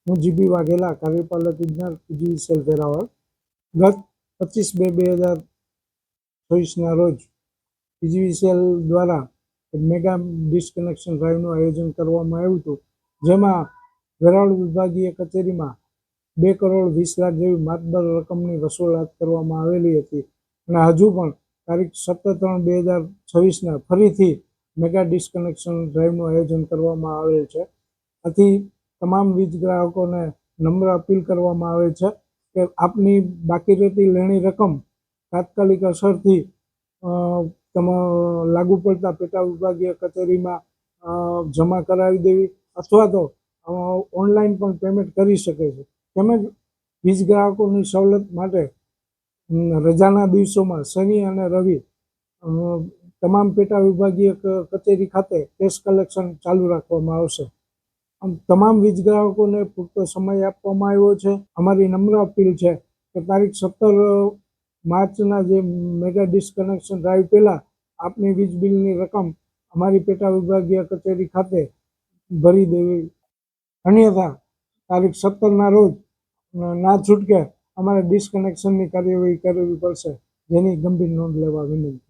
હું જીબી વાઘેલા, કાર્યપાલક ઇજનેર, પીજીવીસીએલ વેરાવળ. ગત 25/2/2024ના રોજ પીજીવીસીએલ દ્વારા મેગા ડિસ્કનેક્શન ડ્રાઈવનું આયોજન કરવામાં આવ્યું હતું, જેમાં વેરાવળ વિભાગીય કચેરીમાં 2,20,00,000 જેવી માતબર રકમની વસૂલાત કરવામાં આવેલી હતી અને હજુ પણ તારીખ 17/3/2026ના ફરીથી મેગા ડિસ્કનેક્શન ડ્રાઈવનું આયોજન કરવામાં આવેલ છે. આથી તમામ વીજ ગ્રાહકોને નમ્ર અપીલ કરવામાં આવે છે કે આપની બાકી રહેતી લેણી રકમ તાત્કાલિક અસરથી લાગુ પડતા પેટા વિભાગીય કચેરીમાં જમા કરાવી દેવી અથવા તો ઓનલાઈન પણ પેમેન્ટ કરી શકે છે. તેમજ વીજ ગ્રાહકોની સવલત માટે રજાના દિવસોમાં શનિ અને રવિ તમામ પેટા વિભાગીય કચેરી ખાતે કેશ કલેક્શન ચાલુ રાખવામાં આવશે. તમામ વીજ ગ્રાહકોને પૂરતો સમય આપવામાં આવ્યો છે. અમારી નમ્ર અપીલ છે કે તારીખ 17 માર્ચના જે મેગા ડિસ્કનેક્શન ડ્રાઈવ પહેલાં આપની વીજ બિલની રકમ અમારી પેટા વિભાગીય કચેરી ખાતે ભરી દેવી, અન્યથા તારીખ 17ના રોજ ના છૂટકે અમારે ડિસ્કનેક્શનની કાર્યવાહી કરવી પડશે, જેની ગંભીર નોંધ લેવા વિનંતી.